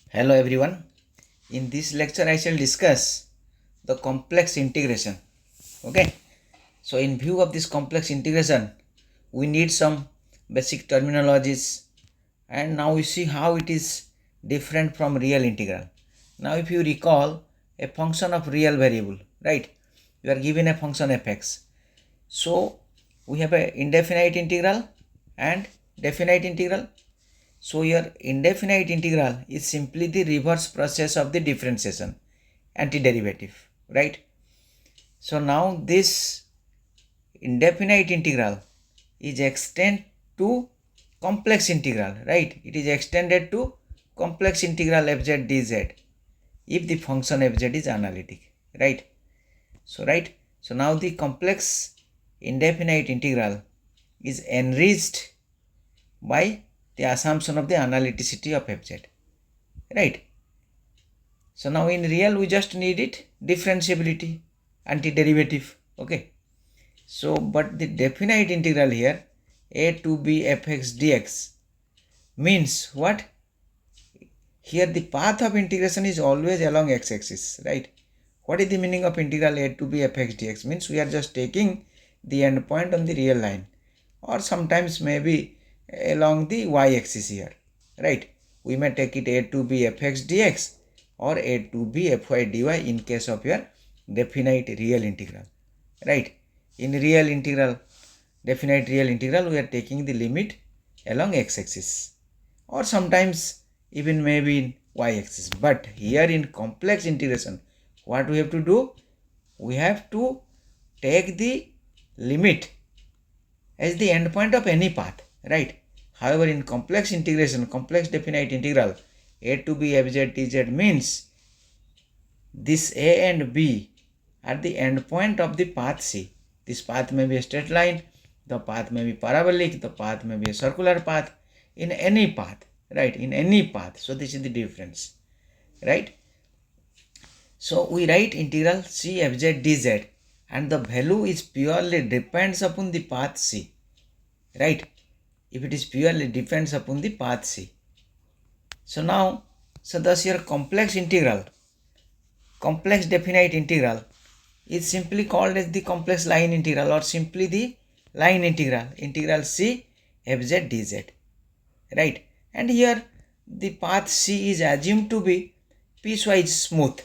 Hello everyone. In this lecture I shall discuss the complex integration. Okay. So in view of this complex integration, we need some basic terminologies, and now we see how it is different from real integral. Now if you recall a function of real variable, right? You are given a function fx. So we have a indefinite integral and definite integral. So your indefinite integral is simply the reverse process of the differentiation, antiderivative, right? So now this indefinite integral is extended to complex integral, right? It is extended to complex integral fz dz if the function fz is analytic, right? So now the complex indefinite integral is enriched by the assumption of the analyticity of fz, right? So now in real we just need it differentiability, antiderivative, okay? So but the definite integral here, a to b fx dx, means what? Here the path of integration is always along x-axis, right? What is the meaning of integral a to b fx dx? Means we are just taking the endpoint on the real line, or sometimes maybe along the y-axis here, right? We may take it a to b fx dx or a to b fy dy in case of your definite real integral, right? In real integral, definite real integral, we are taking the limit along x-axis, or sometimes even maybe in y-axis. But here in complex integration, what we have to do? We have to take the limit as the endpoint of any path, right? However, in complex integration, complex definite integral, a to b fz dz means this a and b are the endpoint of the path C. This path may be a straight line, the path may be parabolic, the path may be a circular path, in any path, right? In any path. So this is the difference, right? So we write integral c fz dz, and the value is purely depends upon the path C, right? If it is purely depends upon the path C. So now, so thus your complex integral, complex definite integral is simply called as the complex line integral, or simply the line integral, integral c fz dz, right? And here the path C is assumed to be piecewise smooth.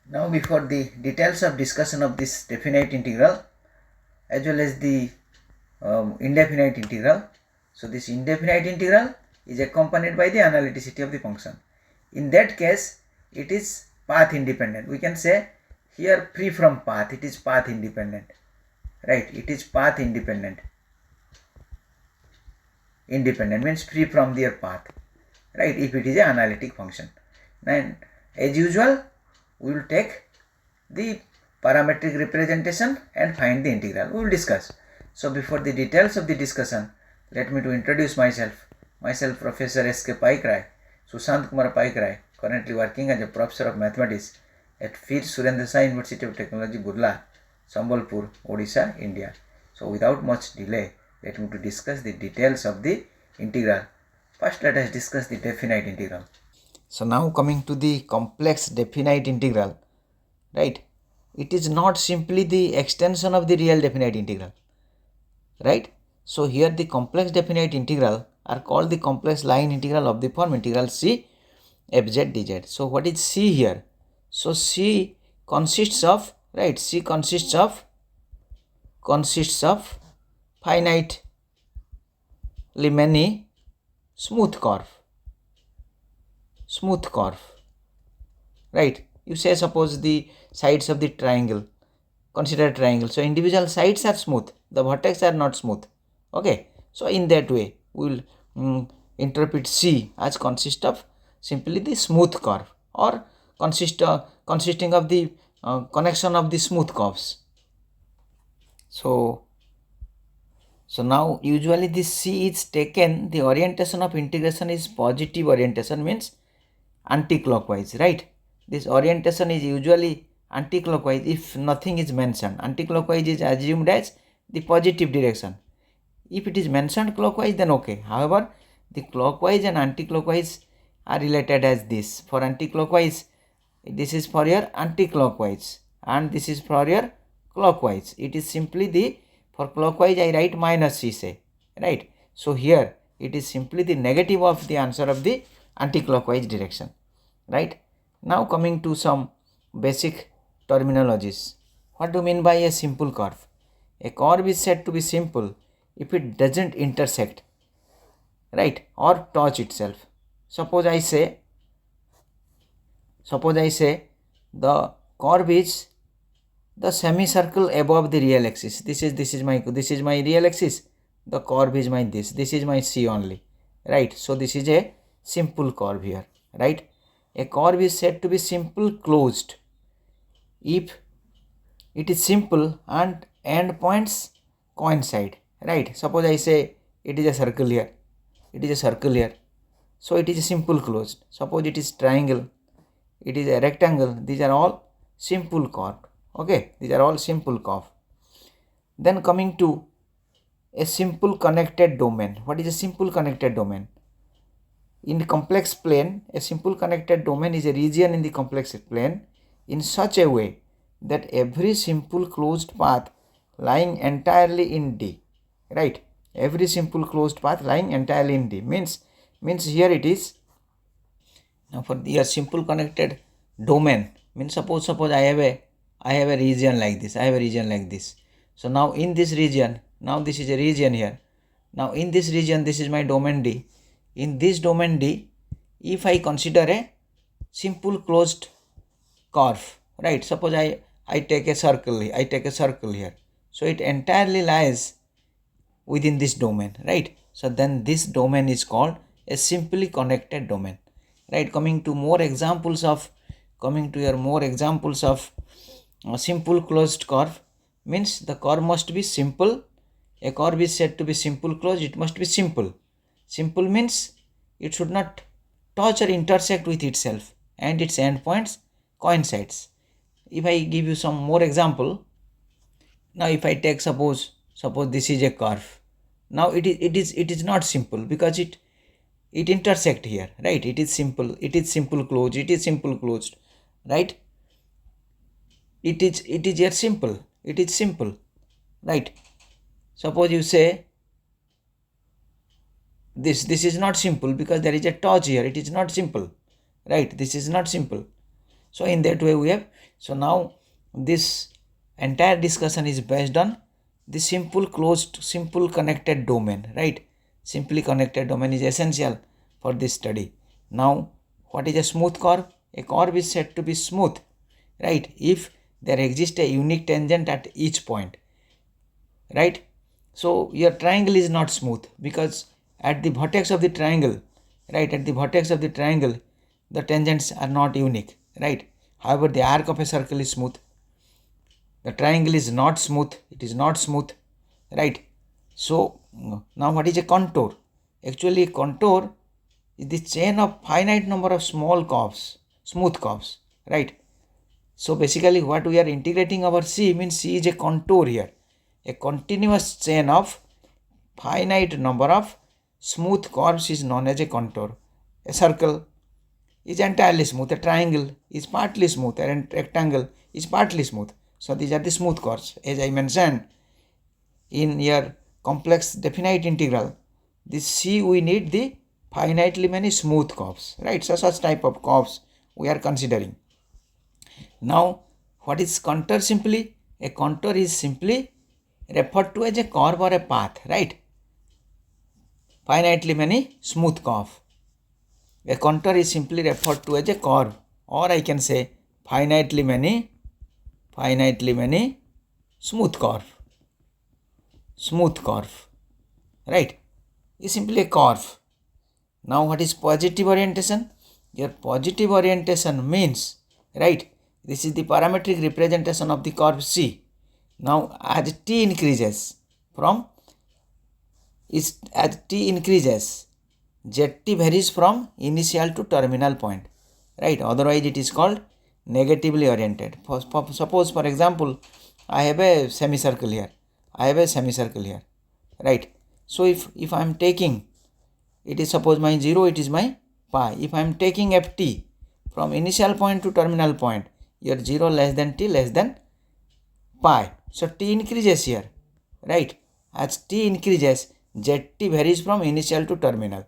Now before the details of discussion of this definite integral as well as the indefinite integral, so this indefinite integral is accompanied by the analyticity of the function. In that case, it is path independent. We can say here free from path, it is path independent, right? It is path independent. Independent means free from their path, right? If it is an analytic function. Then as usual, we will take the parametric representation and find the integral. We will discuss. So before the details of the discussion, let me to introduce myself. Myself Professor S.K. Paikray, Kumar Paikray, currently working as a Professor of Mathematics at Veer Surendra University of Technology, Burla, Sambalpur, Odisha, India. So without much delay, let me to discuss the details of the integral. First let us discuss the definite integral. So now coming to the complex definite integral, right? It is not simply the extension of the real definite integral, right? So here the complex definite integral are called the complex line integral of the form integral c fz dz. So what is c here? So c consists of, right? C consists of finitely many smooth curve, right? You say suppose the sides of the triangle, consider triangle. So individual sides are smooth, the vertex are not smooth, okay? So in that way we will interpret C as consist of simply the smooth curve, or consisting of the connection of the smooth curves. So now usually this C is taken, the orientation of integration is positive orientation, means anti-clockwise, right? This orientation is usually anti-clockwise if nothing is mentioned. Anti-clockwise is assumed as the positive direction. If it is mentioned clockwise, then okay. However, the clockwise and anti-clockwise are related as this. For anti-clockwise, this is for your anti-clockwise, and this is for your clockwise. It is simply the, for clockwise I write minus C say, right? So here it is simply the negative of the answer of the anti-clockwise direction, right? Now coming to some basic terminologies. What do you mean by a simple curve? A curve is said to be simple if it doesn't intersect, right, or touch itself. Suppose I say the curve is the semicircle above the real axis. This is my real axis. The curve is my this is my C only, right? So this is a simple curve here, right? A curve is said to be simple closed if it is simple and endpoints coincide, right? Suppose I say it is a circle here, so it is a simple closed. Suppose it is triangle, it is a rectangle. These are all simple curve. Okay, these are all simple curve. Then coming to a simple connected domain. What is a simple connected domain? In the complex plane, a simple connected domain is a region in the complex plane in such a way that every simple closed path lying entirely in D, right? Every simple closed path lying entirely in D means here it is. Now for the simple connected domain means suppose I have a region like this. So now in this region, now this is a region here. Now in this region, this is my domain D. In this domain D, if I consider a simple closed curve, right? Suppose I take a circle here. So it entirely lies within this domain, right? So then this domain is called a simply connected domain, right? Coming to your more examples of simple closed curve means the curve must be simple. A curve is said to be simple closed, it must be simple. Simple means it should not touch or intersect with itself and its endpoints coincides. If I give you some more example, now if I take suppose this is a curve. Now it is not simple because it intersect here, right? It is simple closed, right? It is yet simple, right? Suppose you say this is not simple because there is a touch here, it is not simple, right? This is not simple. So in that way we have, so now this entire discussion is based on the simple connected domain, right? Simply connected domain is essential for this study. Now what is a smooth curve? A curve is said to be smooth, right, if there exists a unique tangent at each point, right? So your triangle is not smooth because at the vertex of the triangle, right, the tangents are not unique, right? However, the arc of a circle is smooth. The triangle is not smooth, it is not smooth, right? So now what is a contour? Actually a contour is the chain of finite number of small curves, smooth curves, right? So basically what we are integrating our C means C is a contour here. A continuous chain of finite number of smooth curves is known as a contour. A circle is entirely smooth, a triangle is partly smooth, and a rectangle is partly smooth. So these are the smooth curves. As I mentioned in your complex definite integral, this C we need the finitely many smooth curves, right? So such type of curves we are considering. Now what is contour? Simply a contour is simply referred to as a curve or a path, right? Finitely many smooth curve. A contour is simply referred to as a curve, or I can say finitely many smooth curve, right? Is simply a curve. Now what is positive orientation? Your positive orientation means, right, this is the parametric representation of the curve C. Now as t increases, zt varies from initial to terminal point, right? Otherwise it is called negatively oriented. Suppose for example I have a semicircle here, right? So if I am taking, it is suppose my 0, it is my pi. If I am taking ft from initial point to terminal point, here 0 less than t less than pi. So t increases here, right? As t increases, zt varies from initial to terminal,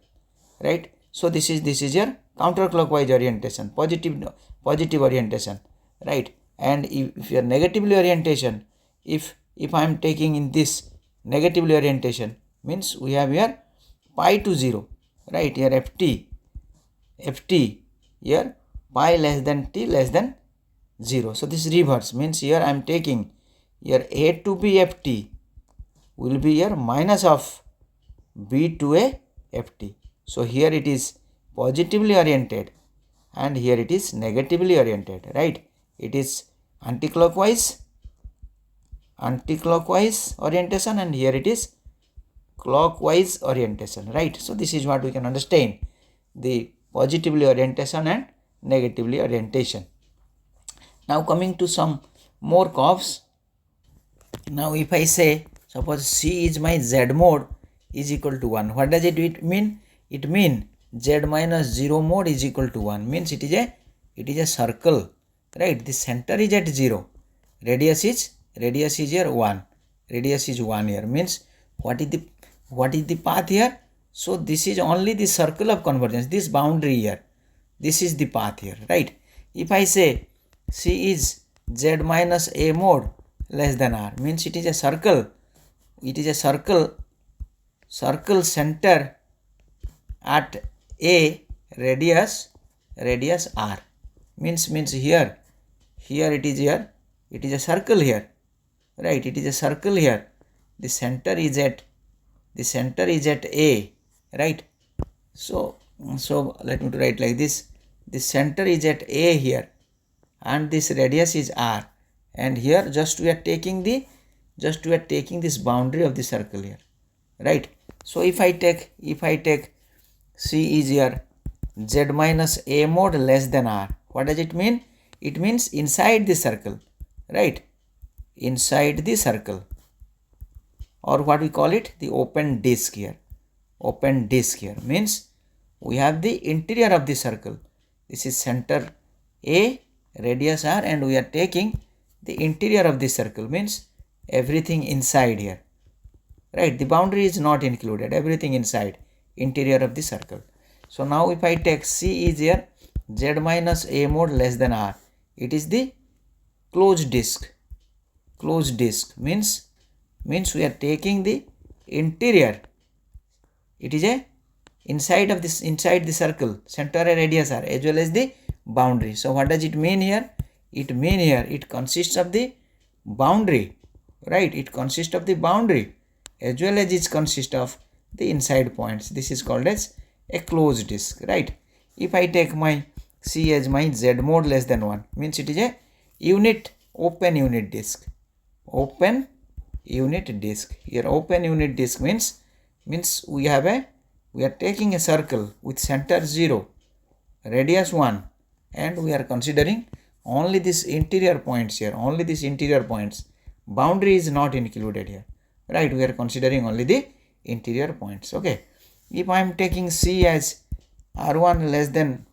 right? So this is your counterclockwise orientation, positive orientation, right? And if your negatively orientation, if I am taking in this negatively orientation, means we have here pi to 0, right? Here ft here pi less than t less than 0. So this reverse means here I am taking here a to b ft will be here minus of b to a ft. So here it is positively oriented and here it is negatively oriented, right? It is anticlockwise orientation and here it is clockwise orientation, right? So this is what we can understand, the positively orientation and negatively orientation. Now coming to some more curves. Now if I say suppose C is my Z mode is equal to 1, what does it mean? It means Z minus 0 mode is equal to 1, means it is a circle, right? The center is at 0, radius is here 1, radius is 1 here, means what is the path here? So this is only the circle of convergence, this boundary here, this is the path here, right? If I say C is Z minus A mode less than R, means it is a circle, circle center at A, radius R, means here it is a circle here, right? It is a circle here, the center is at A, right? So let me write like this, the center is at A here and this radius is R, and here just we are taking this boundary of the circle here, right? So if I take C is here Z minus A mode less than R, what does it mean? It means inside the circle, right? Inside the circle, or what we call it, the open disk here. Open disk here means we have the interior of the circle. This is center A, radius R, and we are taking the interior of the circle, means everything inside here, right? The boundary is not included, everything inside, interior of the circle. So now if I take C is here Z minus A mode less than R, it is the closed disk. Closed disk means we are taking the interior, it is a inside the circle, center and radius R, as well as the boundary. So what does it mean here? It mean here it consists of the boundary, right? It consists of the boundary as well as it consists of the inside points. This is called as a closed disk, right? If I take my C as my Z mode less than 1, means it is a open unit disk. Open unit disk. Here open unit disk means we are taking a circle with center 0, radius 1, and we are considering only this interior points here, only this interior points. Boundary is not included here, right? We are considering only the interior points, okay? If I am taking C as R1 less than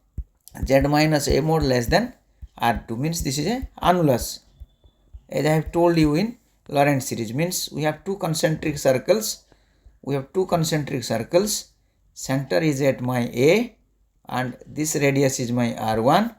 Z minus A mode less than R2, means this is a annulus. As I have told you in Lorentz series, means we have two concentric circles. Center is at my A and this radius is my R1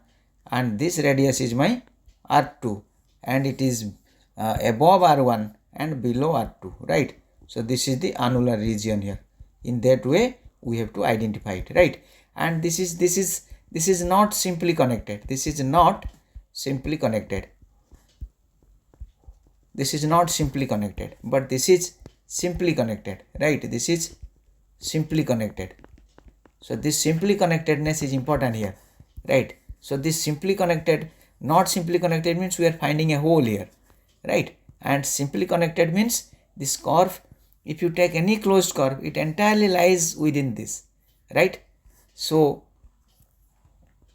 and this radius is my R2, and it is above R1 and below R2, right? So this is the annular region here. In that way we have to identify it, right? And this is not simply connected. This is not simply connected, but this is simply connected, right? This is simply connected. So this simply connectedness is important here, right? So this simply connected, not simply connected means we are finding a hole here, right? And simply connected means this curve, if you take any closed curve, it entirely lies within this, right? So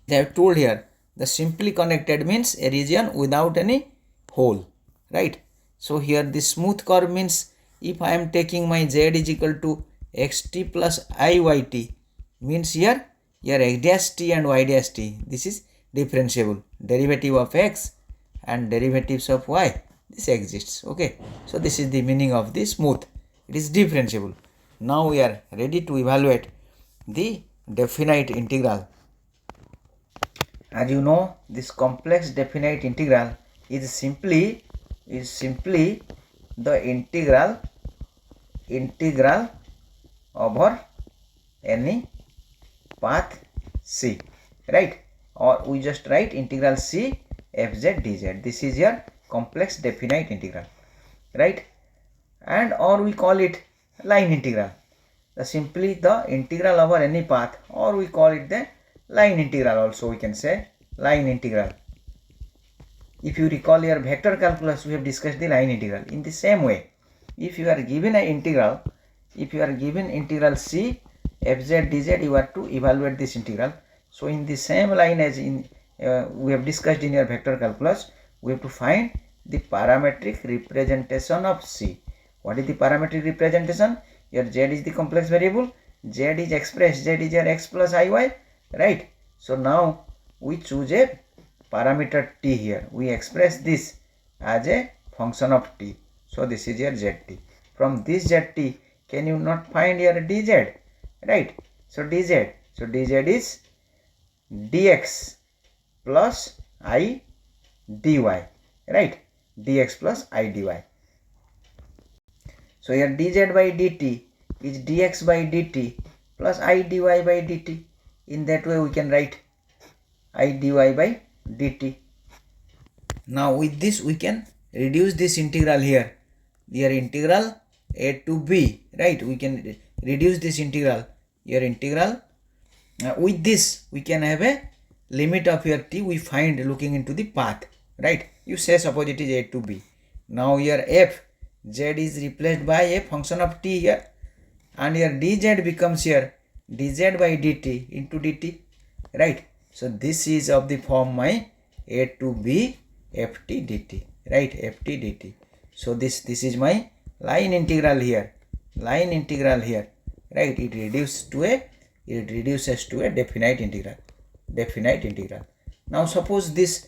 they have told here the simply connected means a region without any hole, right? So here the smooth curve means if I am taking my Z is equal to xt plus iyt, means here here x dash t and y dash t, this is differentiable. Derivative of x and derivatives of y, this exists. Okay, so this is the meaning of the smooth. It is differentiable. Now we are ready to evaluate the definite integral. As you know, this complex definite integral is simply the integral over any path C, right? Or we just write integral C fz dz. This is your complex definite integral, right? And or we call it line integral. Simply the integral over any path, or we call it the line integral also, we can say line integral. If you recall your vector calculus, we have discussed the line integral. In the same way, if you are given an integral, if you are given integral C fz dz, you are to evaluate this integral. So in the same line as in we have discussed in your vector calculus, we have to find the parametric representation of C. What is the parametric representation? Here z is the complex variable, z is expressed, z is your x plus iy, right? So now we choose a parameter t here. We express this as a function of t. So this is your zt. From this zt, can you not find your dz, right? So dz, is dx plus I dy, right? dx plus I dy. So here dz by dt is dx by dt plus I dy by dt. In that way we can write I dy by dt. Now with this we can reduce this integral here. Here integral a to b, right? We can reduce this integral. Here integral with this we can have a limit of your t we find looking into the path, right? You say suppose it is a to b. Now here f z is replaced by a function of t here, and here dz becomes here dz by dt into dt, right? So this is of the form my a to b ft dt, right? ft dt. So this is my line integral here, right? It reduces to a definite integral. Now suppose this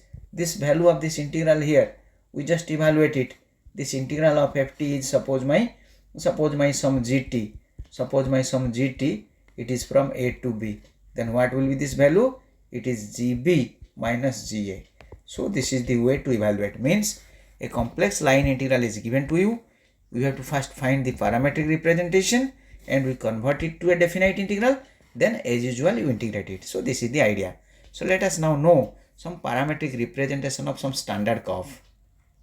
value of this integral here, we just evaluate it. This integral of ft is suppose my sum gt. Suppose my sum gt, it is from a to b. Then what will be this value? It is gb minus ga. So this is the way to evaluate. Means a complex line integral is given to you. We have to first find the parametric representation and we convert it to a definite integral. Then as usual you integrate it. So this is the idea. So let us now know some parametric representation of some standard curve.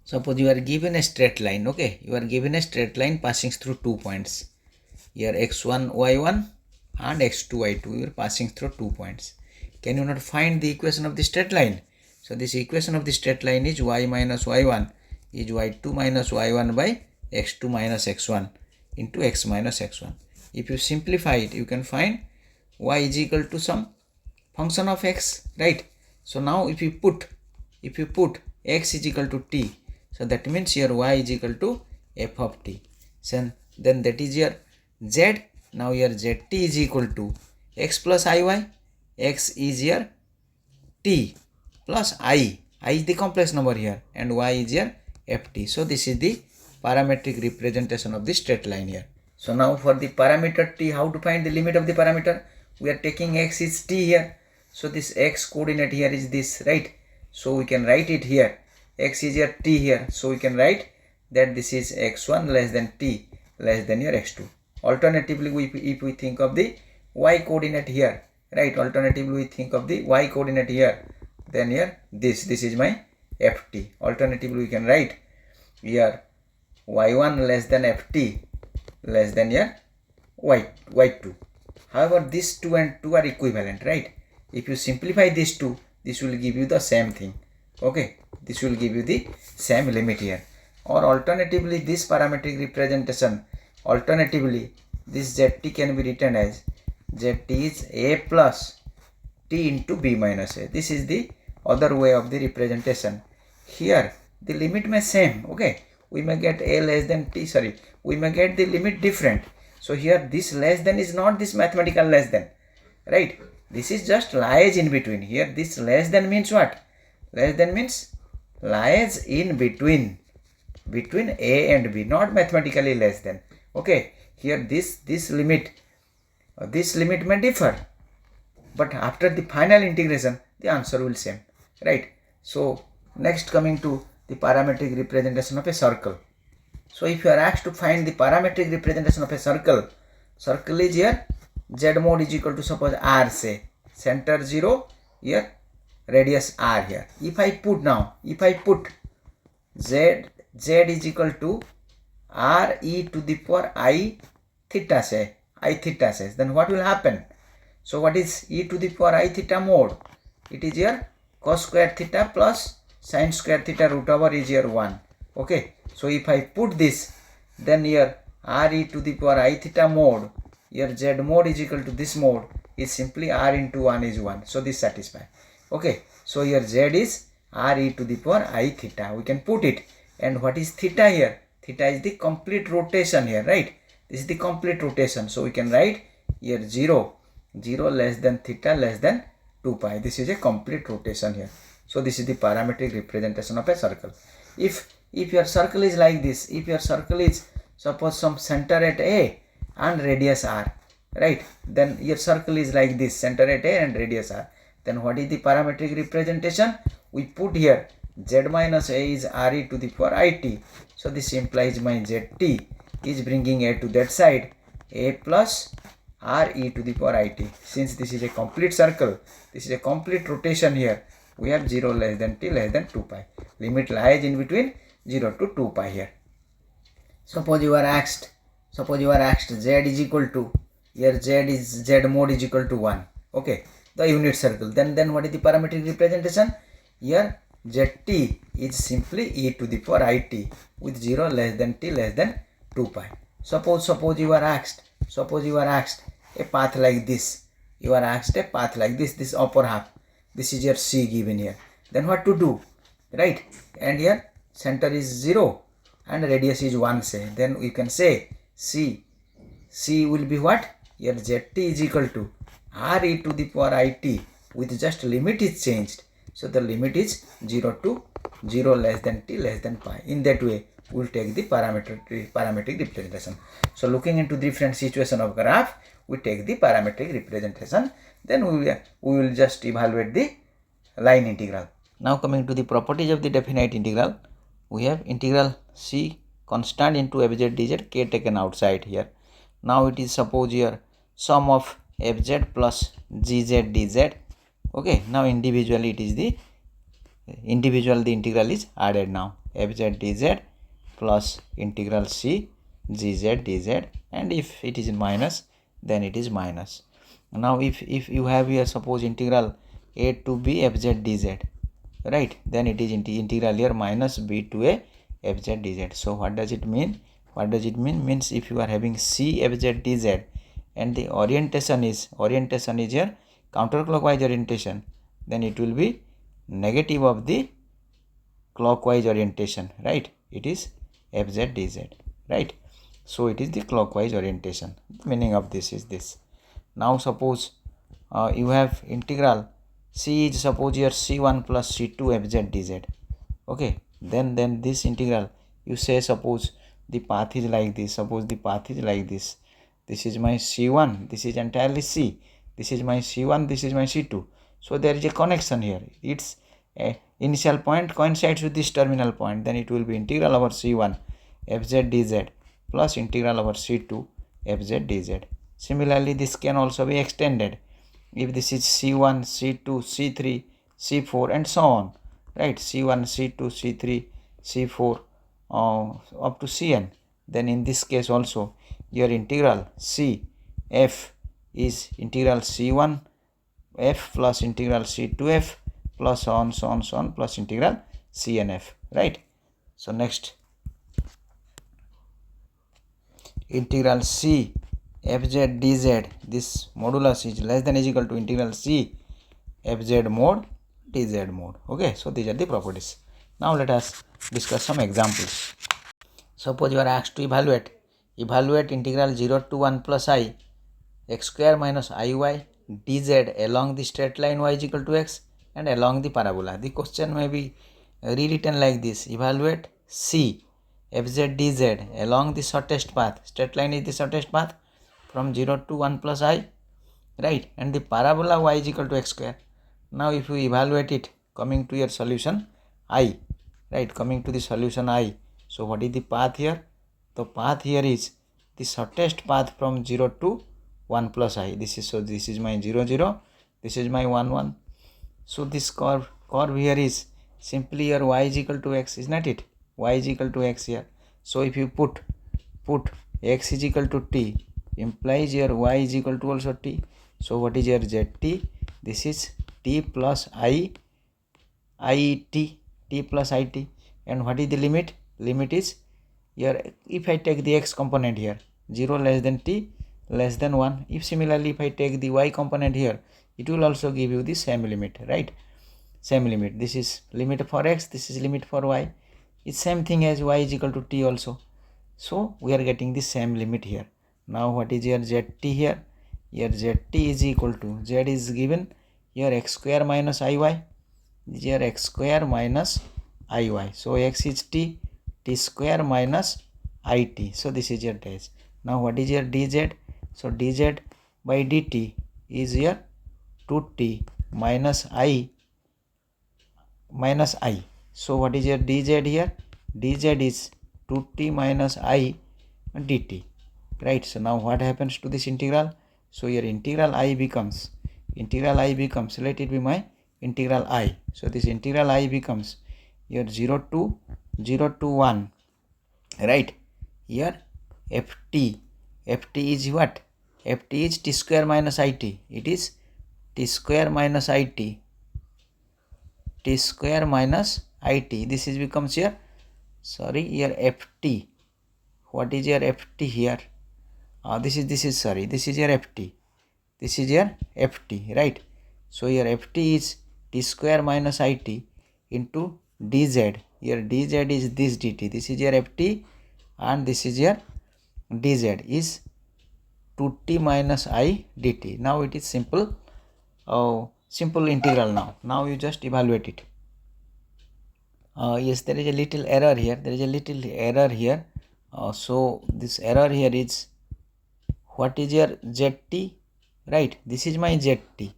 Suppose you are given a straight line, okay? You are given a straight line passing through 2 points. Here x1, y1 and x2, y2. You are passing through 2 points. Can you not find the equation of the straight line? So this equation of the straight line is y minus y1 is y2 minus y1 by x2 minus x1 into x minus x1. If you simplify it, you can find y is equal to some function of x, right? So now if you put x is equal to t, so that means your y is equal to f of t. So then that is your z. Now your zt is equal to x plus iy. X is your t plus I is the complex number here, and y is your ft. So this is the parametric representation of the straight line here. So now for the parameter t, how to find the limit of the parameter? We are taking x is t here. So this x coordinate here is this, right? So we can write it here. X is your t here. So we can write that this is x1 less than t less than your x2. Alternatively, if we think of the y coordinate here, right? Alternatively, we think of the y coordinate here. Then here this is my ft. Alternatively, we can write here y1 less than ft less than your y2. However, these 2 and 2 are equivalent, right? If you simplify these two, this will give you the same thing. Okay, this will give you the same limit here. Or alternatively, this parametric representation, alternatively this zt can be written as zt is a plus t into b minus a. This is the other way of the representation. Here the limit may same, okay? We may get a less than t, we may get the limit different. So here this less than is not this mathematical less than, right? This is just lies in between. Here this less than means what? Less than means lies in between A and B, not mathematically less than. Okay, here this limit may differ, but after the final integration the answer will same, right? So next, coming to the parametric representation of a circle. So if you are asked to find the parametric representation of a circle, circle is here z mod is equal to, suppose r, say center 0, here radius r here. If I put z is equal to r e to the power I theta, say then what will happen? So what is e to the power I theta mod? It is here cos square theta plus sin square theta root over is here 1. Okay, so if I put this, then here r e to the power I theta mod, here z mod is equal to this mod is simply r into 1 is 1. So this satisfies. Okay, so here z is r e to the power I theta. We can put it. And what is theta here? Theta is the complete rotation here, right? This is the complete rotation. So we can write here 0 less than theta less than 2 pi. This is a complete rotation here. So this is the parametric representation of a circle. If your circle is like this, if your circle is suppose some center at A and radius r, right? Then your circle is like this, center at A and radius r. Then what is the parametric representation? We put here z minus a is r e to the power it. So this implies my zt is bringing a to that side, a plus r e to the power it. Since this is a complete circle, this is a complete rotation here, we have 0 less than t less than 2 pi. Limit lies in between 0 to 2 pi here. Suppose you are asked z is equal to, here z mod is equal to 1. Okay, the unit circle. Then what is the parametric representation? Here zt is simply e to the power it with 0 less than t less than 2 pi. Suppose you are asked a path like this. You are asked a path like this, this upper half. This is your C given here. Then what to do, right? And here center is 0 and radius is 1, say. Then we can say C will be what? Here zt is equal to r e to the power it with just limit is changed. So the limit is 0 to 0 less than t less than pi. In that way, we will take the parametric representation. So looking into different situation of graph, we take the parametric representation. Then we will just evaluate the line integral. Now coming to the properties of the definite integral, we have integral c constant into fz dz k taken outside here. Now it is suppose here sum of fz plus gz dz. Okay, now individually it is the integral is added now, fz dz plus integral c gz dz, and if it is minus, then it is minus. Now if you have here suppose integral a to b fz dz, right, then it is integral here minus b to a fz dz. So what does it mean? Means if you are having c fz dz and the orientation is here counterclockwise orientation, then it will be negative of the clockwise orientation, right? It is fz dz, right? So it is the clockwise orientation. The meaning of this is this. Now suppose you have integral c is suppose here c1 plus c2 fz dz. Okay, then this integral you say suppose the path is like this. This is my c1, this is entirely c. This is my c1, this is my c2. So there is a connection here. Its initial point coincides with this terminal point. Then it will be integral over c1 fz dz plus integral over c2 fz dz. Similarly, this can also be extended. If this is c1, c2, c3, c4 and so on, right? c1, c2, c3, c4 up to cn. Then in this case also your integral c f is integral c1 f plus integral c2 f plus so on plus integral cn f, right? So next, integral c fz dz, this modulus is less than or equal to integral c fz mod dz mod. Okay, so these are the properties. Now let us discuss some examples. Suppose you are asked to evaluate integral 0 to 1 plus I x square minus iy dz along the straight line y is equal to x and along the parabola. The question may be rewritten like this: evaluate c fz dz along the shortest path. Straight line is the shortest path from 0 to 1 plus I, right? And the parabola y is equal to x square. Now if you evaluate it, coming to your solution I, right? Coming to the solution I. So what is the path here? The path here is the shortest path from 0 to 1 plus I. This is my 0 0. This is my 1 1. So this curve here is simply your y is equal to x, is not it? Y is equal to x here. So if you put x is equal to t, implies your y is equal to also t. So what is your zt? This is t plus I it, t plus it. And what is the limit? Limit is here, if I take the x component here, 0 less than t less than 1. If similarly if I take the y component here, it will also give you the same limit, right? Same limit. This is limit for x, this is limit for y. It's same thing as y is equal to t also. So we are getting the same limit here. Now what is your zt here? Your zt is equal to, z is given here x square minus iy, here x square minus iy. So x is t square minus it. So this is your dash. Now what is your dz? So dz by dt is here 2t minus I. So what is your dz here? Dz is 2t minus I dt, right? So now what happens to this integral? So your integral I becomes, let it be my integral I. So this integral I becomes your 0 to 1, right? Here ft is what? Ft is t square minus it. It is t square minus it. This is becomes here, here ft. What is your ft here? This is your ft. This is your ft, right? So your ft is t square minus it into dz. Your dz is this dt. This is your ft and this is your dz is 2t minus I dt. Now it is simple integral now. Now you just evaluate it. Yes, there is a little error here. So this error here is, what is your zt, right? This is my zt,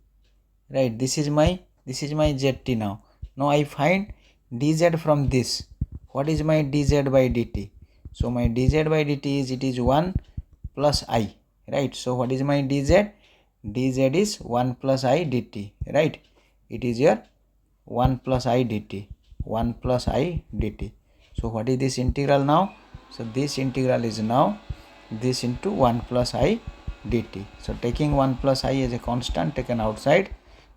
right? This is my zt now. Now I find dz from this. What is my dz by dt? So my dz by dt is, it is 1 plus I, right? So what is my dz? Dz is 1 plus I dt, right? It is your 1 plus I dt. So what is this integral now? So this integral is now this into 1 plus I dt. So taking 1 plus I as a constant taken outside,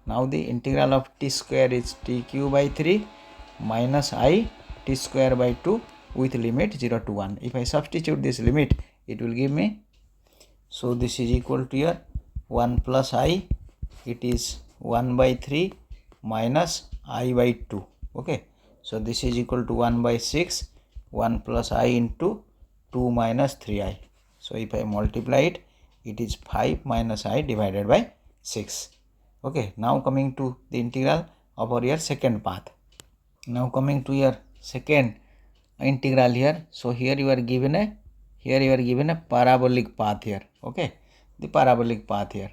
now the integral of t square is t cube by 3 minus I t square by 2 with limit 0 to 1. If I substitute this limit, it will give me, so this is equal to your 1 plus I, it is 1 by 3 minus I by 2. Okay, so this is equal to 1 by 6, 1 plus I into 2 minus 3i. So if I multiply it, it is 5 minus I divided by 6. Okay, now coming to the integral of your second path. Now coming to your second integral here. So here you are given a parabolic path here. Okay, the parabolic path here.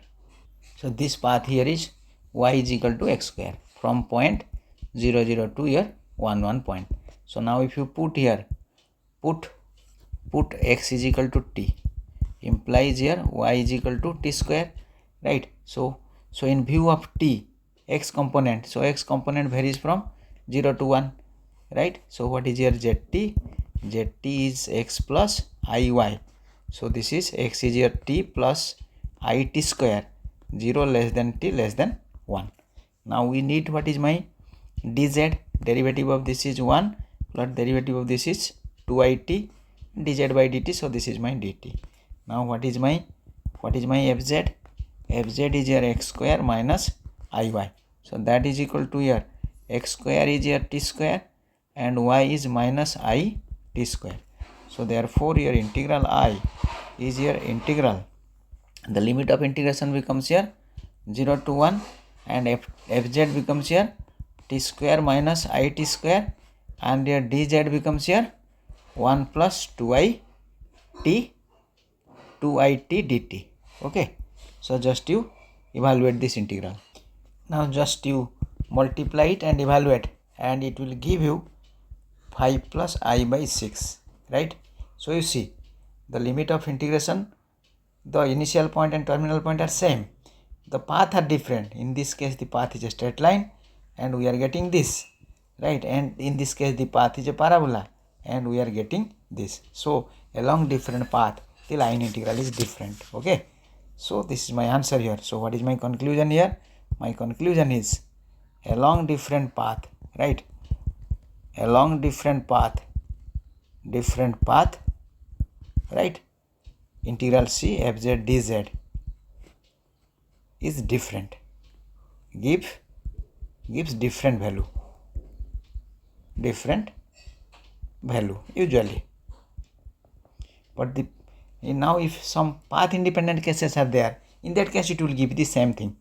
So this path here is y is equal to x square from point 0 0 to your 1 1 point. So now if you put here, put x is equal to t, implies here y is equal to t square, right? So in view of t, x component, so x component varies from 0 to 1, right? So what is your zt? Zt is x plus iy. So this is x is your t plus it square, 0 less than t less than 1. Now we need, what is my dz? Derivative of this is 1 plus derivative of this is 2it dz by dt. So this is my dt. Now what is my fz? Fz is your x square minus iy. So that is equal to your x square is your t square and y is minus I t square. So therefore your integral I is your integral. The limit of integration becomes here 0 to 1, and fz becomes here t square minus it square, and here dz becomes here 1 plus 2it dt. Okay, so just you evaluate this integral. Now just you multiply it and evaluate, and it will give you 5 plus I by 6, right? So you see the limit of integration, the initial point and terminal point are same, the path are different. In this case the path is a straight line and we are getting this, right? And in this case the path is a parabola and we are getting this. So along different path the line integral is different. Okay, so this is my answer here. So what is my conclusion here? My conclusion is along different path, right? Along different path, right? Integral c fz dz is different, gives different value usually. But now if some path independent cases are there, in that case it will give the same thing.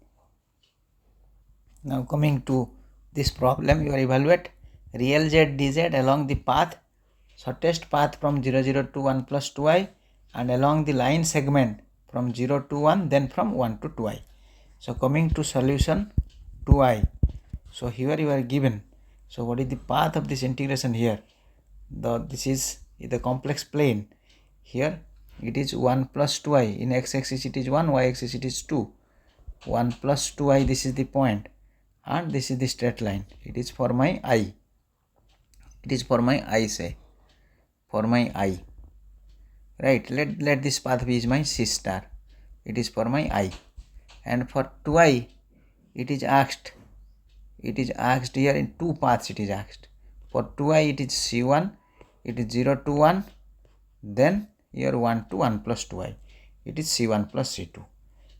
Now coming to this problem, you evaluate real z dz along the path, shortest path from 0 0 to 1 plus 2i, and along the line segment from 0 to 1, then from 1 to 2i. So coming to solution 2i, so here you are given, so what is the path of this integration here? This is the complex plane. Here it is 1 plus 2i, in x-axis it is 1, y-axis it is 2. 1 plus 2i, this is the point, and this is the straight line. It is for my I. It is for my I, say. For my I. Right, let this path be my C star. It is for my I. And for 2i, it is asked here in two paths it is asked. For 2i it is C1, it is 0 to 1, then here 1 to 1 plus 2i. It is C1 plus C2.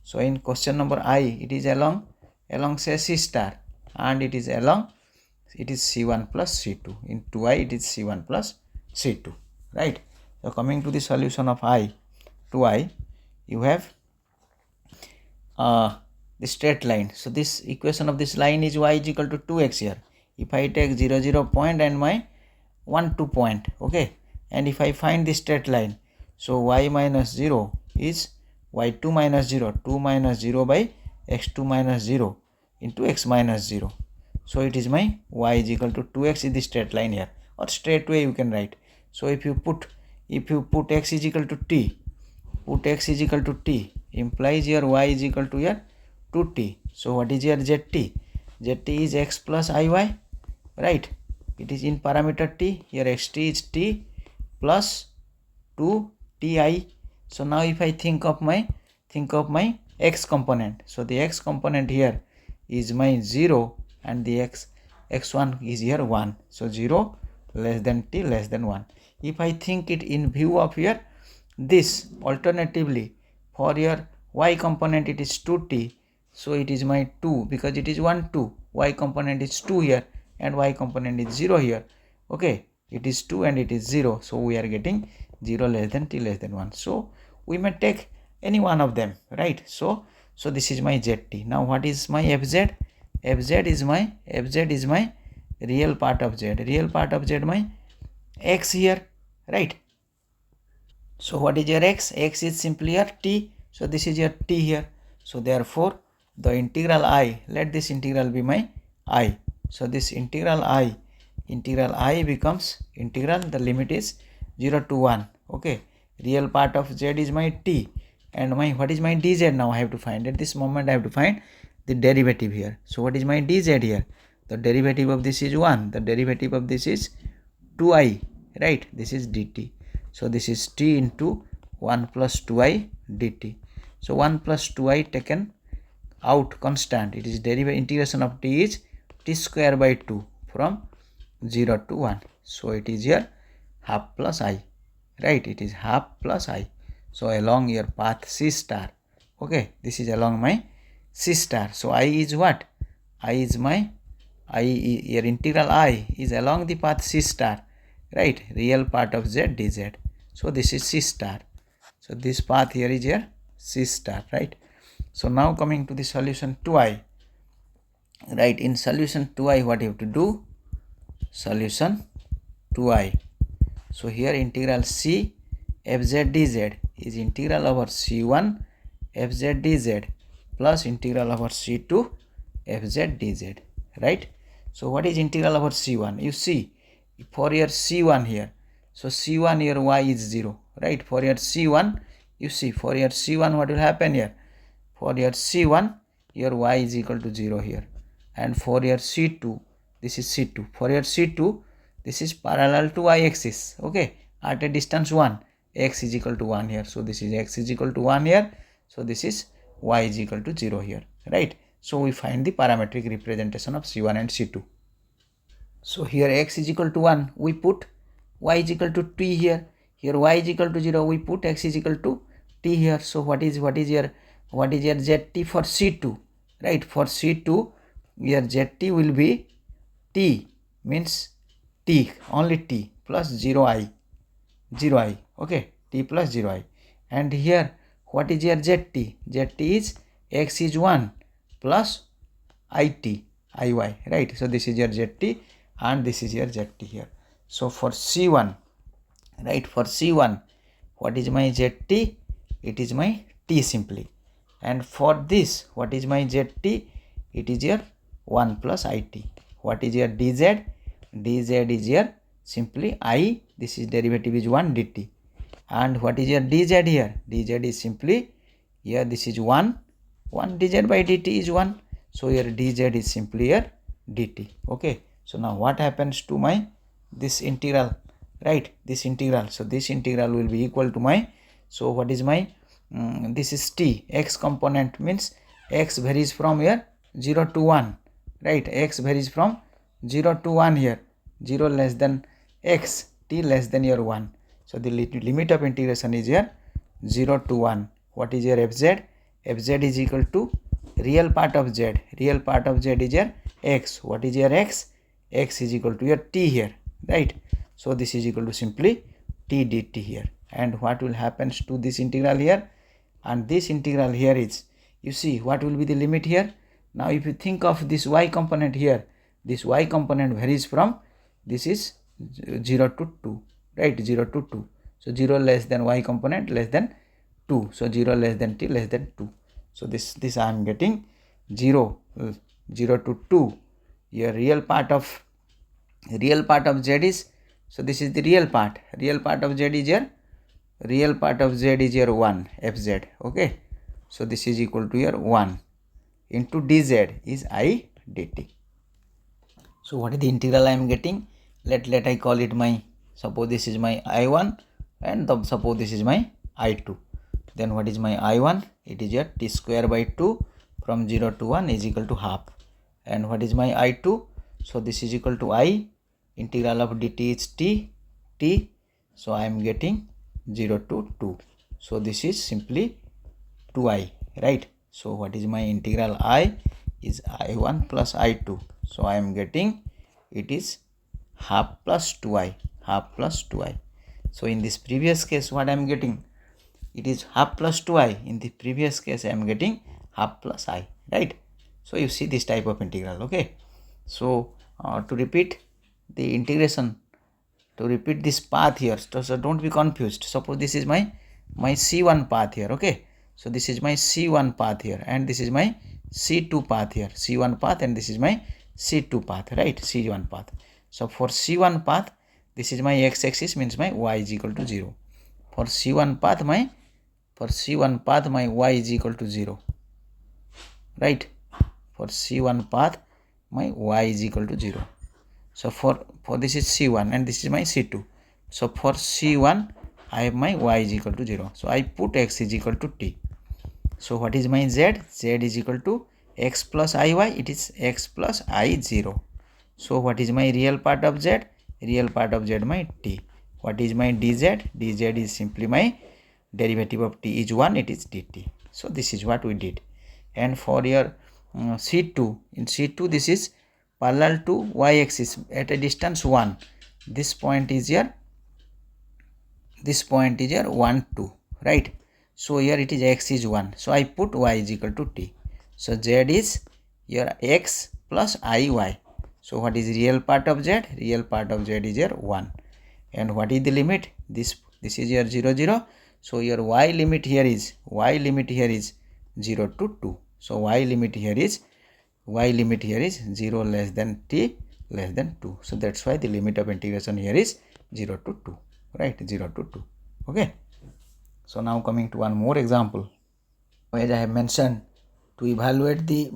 So in question number I, it is along say C star, and it is C1 plus C2. In 2i it is C1 plus C2, right? So coming to the solution of 2i, you have the straight line. So this equation of this line is y is equal to 2x here. If I take 0 0 point and my 1 2 point, okay, and if I find the straight line, so y minus 0 is y2 minus 0, 2 minus 0 by x2 minus 0 into x minus 0. So it is my y is equal to 2x is the straight line here, or straight way you can write. So if you put x is equal to t, implies your y is equal to here 2t. So what is your zt? Zt is x plus iy, right? It is in parameter t. Here xt is t plus 2ti. So now if I think of my x component, so the x component here is my 0 and the x1 is here 1. So 0 less than t less than 1. If I think it in view of here this, alternatively for your y component it is 2t, so it is my 2 because it is 1 2, y component is 2 here and y component is 0 here. Okay, it is 2 and it is 0, so we are getting 0 less than t less than 1. So we may take any one of them, right? So this is my zt. Now what is my fz? fz is my real part of z. Real part of z my x here, right? So what is your x? X is simply your t. So this is your t here. So therefore the integral I, let this integral be my I. So this integral I becomes integral, the limit is 0 to 1. Okay, real part of z is my t, and what is my dz? Now I have to find, at this moment I have to find the derivative here. So what is my dz here? The derivative of this is 1, the derivative of this is 2i, right? This is dt. So this is t into 1 plus 2i dt. So 1 plus 2i taken out constant, it is derivative integration of t is t square by 2 from 0 to 1. So it is here half plus I, right? It is half plus I. So along your path C star, okay, this is along my C star. So I is what? Your integral I is along the path C star, right? Real part of z dz. So this is C star. So this path here is your C star, right? So now coming to the solution 2i, right? In solution 2i, what you have to do? Solution 2i. So here integral c fz dz is integral over c1 fz dz plus integral over c2 fz dz, right? So what is integral over c1? You see, for your c1 here, so c1 your y is 0, right? For your c1, you see, for your c1 what will happen here? For your c1 your y is equal to 0 here, and for your c2, this is c2. For your c2, this is parallel to y-axis, okay, at a distance 1, x is equal to 1 here. So this is x is equal to 1 here. So this is y is equal to 0 here, right? So we find the parametric representation of c1 and c2. So here x is equal to 1, we put y is equal to t here. Here y is equal to 0, we put x is equal to t here. So what is your zt for c2, right? For c2, your zt will be t, means t, only t plus 0i, okay, t plus 0i. And here what is your zt? Zt is x is 1 plus it, iy, right? So this is your zt and this is your zt here. So for c1, right, for c1, what is my zt? It is my t simply. And for this, what is my zt? It is your 1 plus it. What is your dz? Dz is your simply I, this is derivative is 1 dt. And what is your dz here? Dz is simply, here this is 1 dz by dt is 1. So here dz is simply here dt, okay. So now what happens to my this integral, right? This integral, so this integral will be equal to my, so what is my, this is t, x component means x varies from here 0 to 1, right? X varies from 0 to 1 here, 0 less than x, t less than your 1. So the limit of integration is here 0 to 1. What is your fz? Fz is equal to real part of z. Real part of z is your x. What is your x? X is equal to your t here, right? So this is equal to simply t dt here. And what will happen to this integral here? And this integral here is, you see, what will be the limit here? Now if you think of this y component here, this y component varies from, this is 0 to 2, right? 0 to 2. So 0 less than y component less than 2. So 0 less than t less than 2. So this I am getting 0 to 2. Your real part of z is, so this is the real part of z is your, real part of z is your 1 fz, okay. So this is equal to your 1 into dz is I dt. So what is the integral I am getting? Let I call it my, suppose this is my I1 and suppose this is my I2. Then what is my I1? It is your t square by 2 from 0 to 1 is equal to half. And what is my I2? So this is equal to I, integral of dt is t. So I am getting 0 to 2. So this is simply 2i, right? So what is my integral I is I1 plus I2. So I am getting, it is half plus 2i. So in this previous case, what I am getting? It is half plus 2i. In the previous case, I am getting half plus I, right? So you see this type of integral, okay. So to repeat the integration, to repeat this path here, so don't be confused. Suppose this is my C1 path here, okay. So this is my C1 path here and this is my C2 path here, C1 path, and this is my C2 path, right? C1 path. So for C1 path, this is my x-axis, means my y is equal to 0. For C1 path, my y is equal to 0, right? For C1 path, my y is equal to 0. So for this is C1 and this is my C2. So for C1, I have my y is equal to 0. So I put x is equal to t. So what is my z? Z is equal to x plus iy. It is x plus I0. So what is my real part of z? Real part of z my t. What is my dz? Dz is simply my derivative of t is 1. It is dt. So this is what we did. And for your C2, in C2 this is parallel to y-axis at a distance 1. This point is here 1, 2, right? So here it is x is 1. So I put y is equal to t. So z is your x plus iy. So what is real part of z? Real part of z is your 1. And what is the limit? This is your 0 0. So your y limit here is 0 to 2. So y limit here is 0 less than t less than 2. So that's why the limit of integration here is 0 to 2, right? 0 to 2. Okay. So now coming to one more example. As I have mentioned, to evaluate the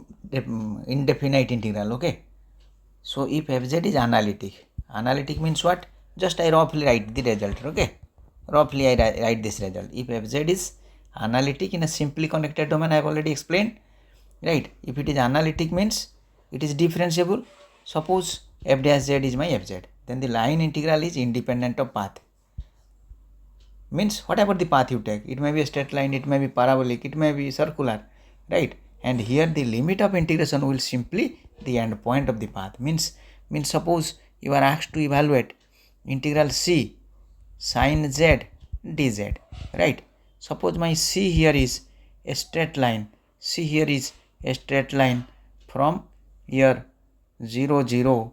indefinite integral. Okay. So if fz is analytic means what? Just I roughly write the result. Okay. Roughly I write this result. If fz is analytic in a simply connected domain, I have already explained. Right. If it is analytic means it is differentiable. Suppose f dash z is my fz. Then the line integral is independent of path. Means whatever the path you take, it may be a straight line, it may be parabolic, it may be circular, right? And here the limit of integration will simply the end point of the path. Means suppose you are asked to evaluate integral c sin z dz, right? Suppose my c here is a straight line, from here 0 0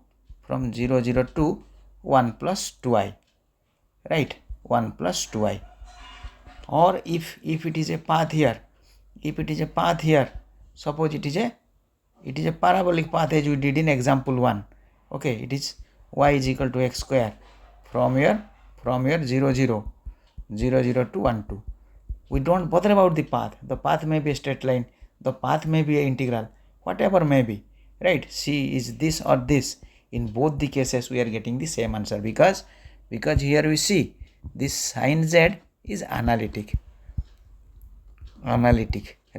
to 1 plus 2i, right? 1 plus 2i. Or if it is a path here, suppose it is a parabolic path as we did in example 1. Okay, it is y is equal to x square from here 0 0 to 1 2. We don't bother about the path. The path may be a straight line, the path may be an integral, whatever may be, right? C is this or this. In both the cases we are getting the same answer because here we see this sin z is analytic,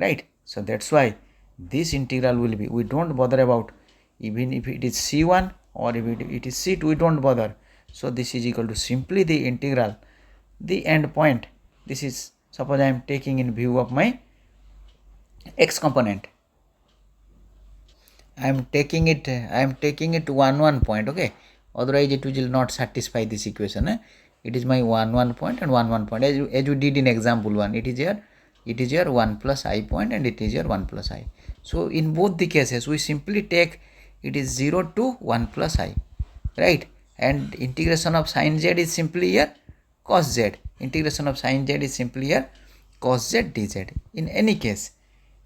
right? So that's why this integral will be, we don't bother about even if it is c1 or if it is c2, we don't bother. So this is equal to simply the integral, the end point. This is, suppose I am taking in view of my x component, I am taking it 1 point. Okay, otherwise it will not satisfy this equation. It is my 1 point and 1 point as you did in example 1. It is your 1 plus I point and it is your 1 plus I. So in both the cases we simply take it is 0 to 1 plus I, right? And integration of sin z is simply here cos z. Integration of sin z is simply here cos z dz. In any case,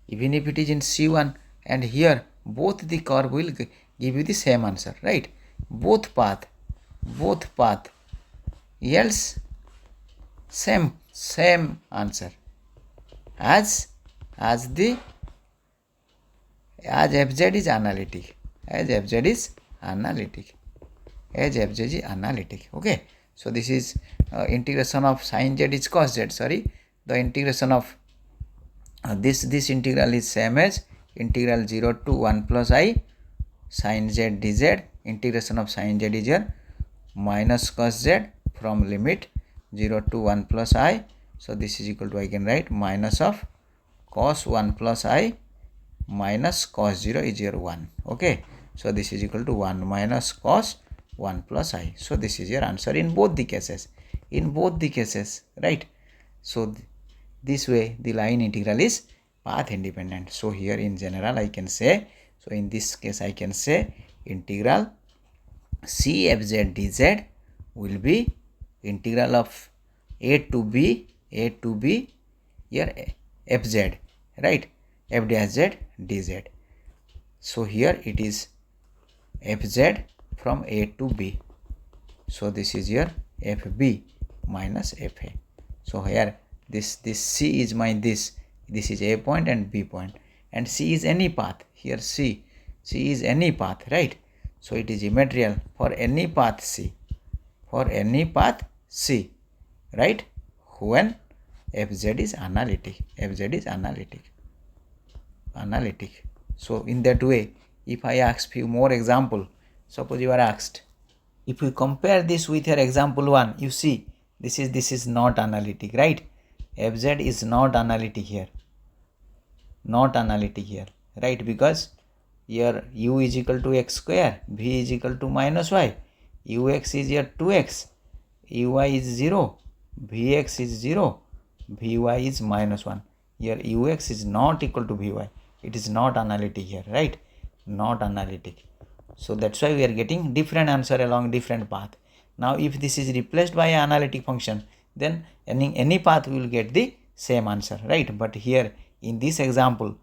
even if it is in C1 and here, both the curve will give you the same answer, right? Both path yields same answer as fz is analytic, okay. So this is integration of sin z is cos z. The integration of this integral is same as integral 0 to 1 plus I sin z dz. Integration of sin z is here minus cos z from limit 0 to 1 plus I. So this is equal to, I can write minus of cos 1 plus I minus cos 0 is your 1. Okay. So this is equal to 1 minus cos 1 plus I. So this is your answer in both the cases. Right. So this way the line integral is path independent. So here in general I can say, so in this case I can say integral c fz dz will be integral of a to b here fz, right? F dash z dz. So here it is fz from a to b. So this is your fb minus fa. So here this c is my this is a point and b point, and c is any path. Here c is any path, right? So it is immaterial for any path c, right? When fz is analytic. So in that way, if I ask few more example, suppose you are asked, if you compare this with your example 1, you see this is not analytic, right? Fz is not analytic here, right? Because here u is equal to x square, v is equal to minus y, ux is here 2x, uy is 0, vx is 0, Vy is minus 1. Here ux is not equal to Vy. It is not analytic here, right? Not analytic. So that's why we are getting different answer along different path. Now if this is replaced by an analytic function, then any path will get the same answer, right? But here in this example,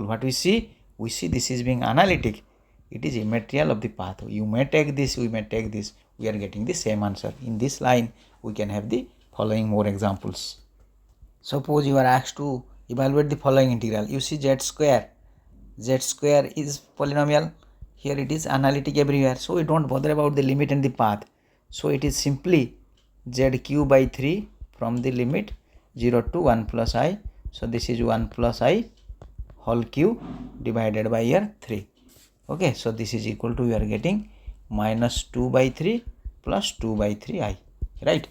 what we see this is being analytic. It is immaterial of the path. You may take this, we may take this. We are getting the same answer. In this line, we can have the following more examples. Suppose you are asked to evaluate the following integral. You see z square is polynomial. Here it is analytic everywhere. So we don't bother about the limit and the path. So it is simply z cube by 3 from the limit 0 to 1 plus I. So this is 1 plus I whole cube divided by here 3. Okay, so this is equal to, you are getting minus 2 by 3 plus 2 by 3 I, right?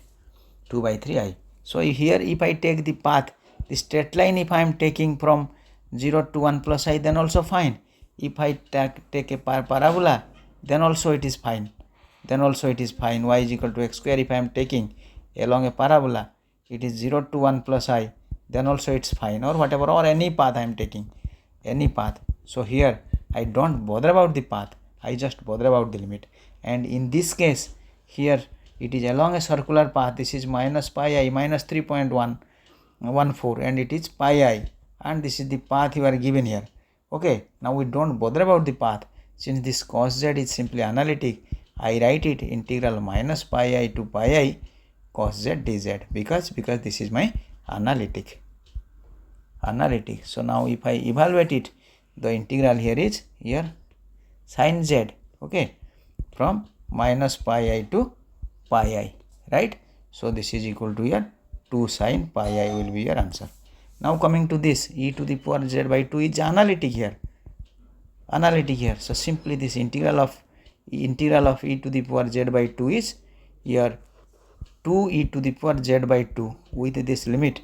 2 by 3 I. So here if I take the path, the straight line, if I am taking from 0 to 1 plus I, then also fine. If I take a parabola, then also it is fine. Y is equal to x square. If I am taking along a parabola, it is 0 to 1 plus I, then also it's fine, or whatever, or any path I am taking, any path. So here I don't bother about the path, I just bother about the limit. And in this case, here it is along a circular path. This is minus pi I minus 3.114, and it is pi I, and this is the path you are given here. Okay, now we don't bother about the path. Since this cos z is simply analytic, I write it integral minus pi I to pi I cos z dz, because this is my analytic. So now if I evaluate it, the integral here is here sin z, okay, from minus pi I to pi I, right? So this is equal to here 2 sin pi I will be your answer. Now coming to this, e to the power z by 2 is analytic here. So simply this integral of e to the power z by 2 is here 2 e to the power z by 2 with this limit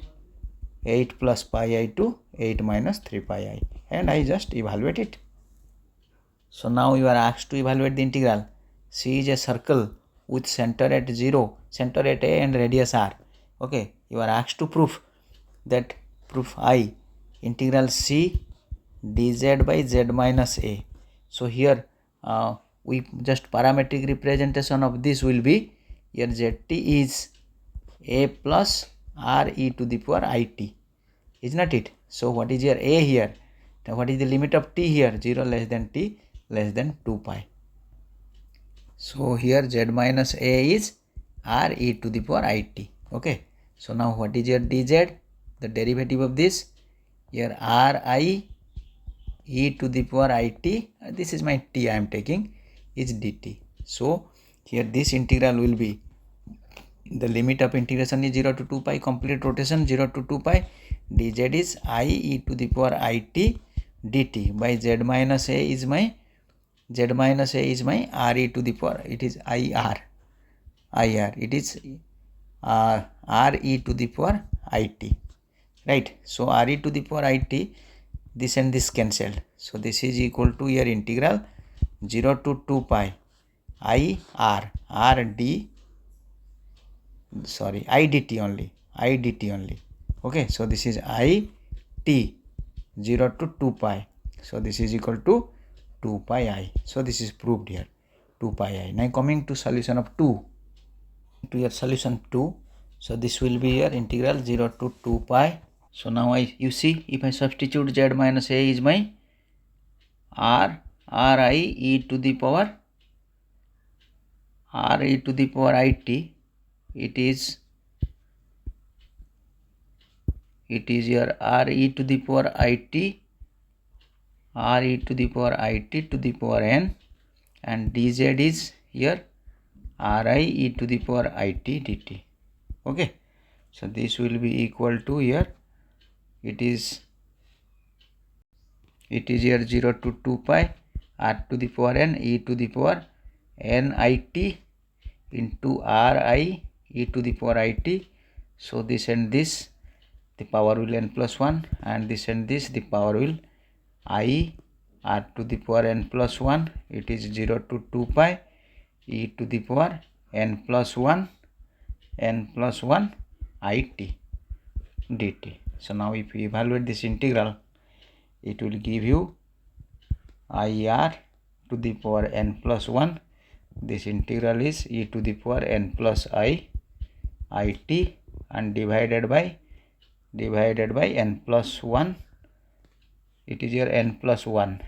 8 plus pi I to 8 minus 3 pi I, and I just evaluate it. So now you are asked to evaluate the integral. C is a circle with center at 0, center at A and radius R. Okay, you are asked to prove I integral C dz by z minus A. So here we just parametric representation of this will be, here zt is A plus R e to the power it, is not it? So what is your A here? Now what is the limit of t here? 0 less than t less than 2 pi. So here z minus A is R e to the power it. Okay, so now what is your dz? The derivative of this, here R I e to the power it, this is my t I am taking, is dt. So here this integral will be, the limit of integration is 0 to 2 pi, complete rotation 0 to 2 pi, dz is I e to the power it dt by z minus A is my R e to the power, it is IR, it is R e to the power it, right? So R e to the power it, this and this cancelled. So this is equal to your integral 0 to 2 pi I dt only. Okay, so this is I t 0 to 2 pi. So this is equal to 2 pi I. So this is proved here, 2 pi I. Now coming to solution of 2. To your solution 2. So this will be your integral 0 to 2 pi. So now you see, if I substitute z minus A is my R I e to the power it, it is your R e to the power it to the power n, and dz is here R I e to the power it dt. Okay, so this will be equal to here, it is here 0 to 2 pi R to the power n e to the power n it into R I e to the power it. So this and this, the power will n plus 1, and this and this, the power will I R to the power n plus 1. It is 0 to 2 pi e to the power n plus 1 it. dt. So now if we evaluate this integral, it will give you IR to the power n plus 1. This integral is e to the power n plus I it and divided by n plus 1. It is your n plus 1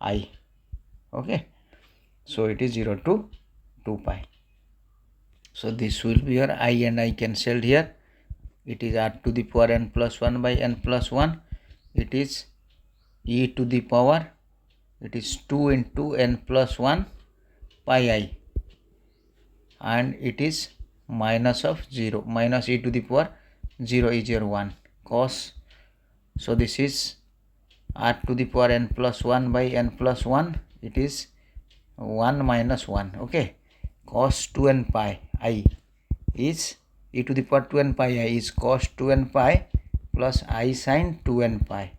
I. Okay, so it is 0 to 2 pi. So this will be your I and I cancelled here. It is r to the power n plus 1 by n plus 1. It is e to the power, it is 2 into n plus 1 pi I, and it is minus of 0, minus e to the power 0 is your 1 cos. So this is r to the power n plus 1 by n plus 1, it is 1 minus 1. Okay, cos 2n pi I is e to the power 2n pi I is cos 2n pi plus I sin 2n pi.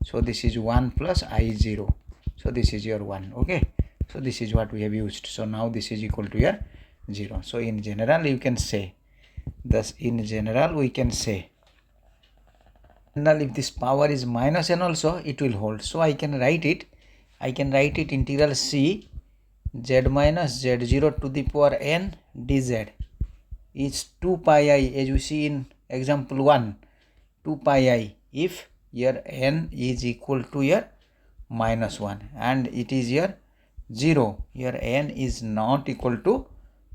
So this is 1 plus I 0. So this is your 1. Okay, so this is what we have used. So now this is equal to your 0. So in general you can say, thus in general we can say, if this power is minus n also, it will hold. So I can write it integral c z minus z0 to the power n dz is 2 pi I, as you see in example 1, 2 pi I if your n is equal to your minus 1 and it is your 0, your n is not equal to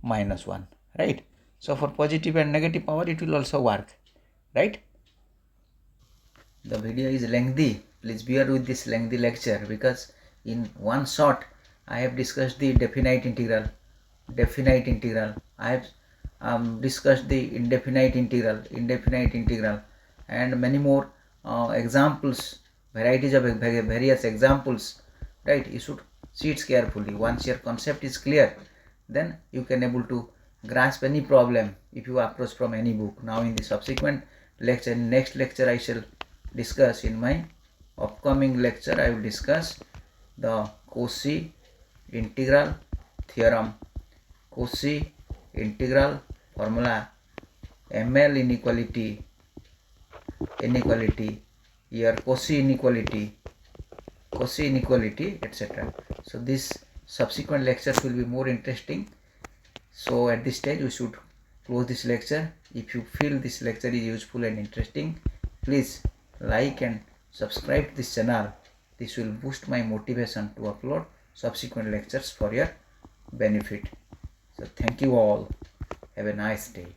minus 1, right? So for positive and negative power it will also work, right? The video is lengthy, please bear with this lengthy lecture, because in one shot I have discussed the definite integral, I have discussed the indefinite integral, and many more examples, varieties of various examples, right? You should see it carefully. Once your concept is clear, then you can able to grasp any problem if you approach from any book. Now in the subsequent lecture, next lecture I shall discuss, in my upcoming lecture I will discuss the Cauchy integral theorem, Cauchy integral formula, ML inequality, your Cauchy inequality, etc. So this subsequent lectures will be more interesting. So at this stage we should close this lecture. If you feel this lecture is useful and interesting, please like and subscribe to this channel. This will boost my motivation to upload subsequent lectures for your benefit. So thank you all. Have a nice day.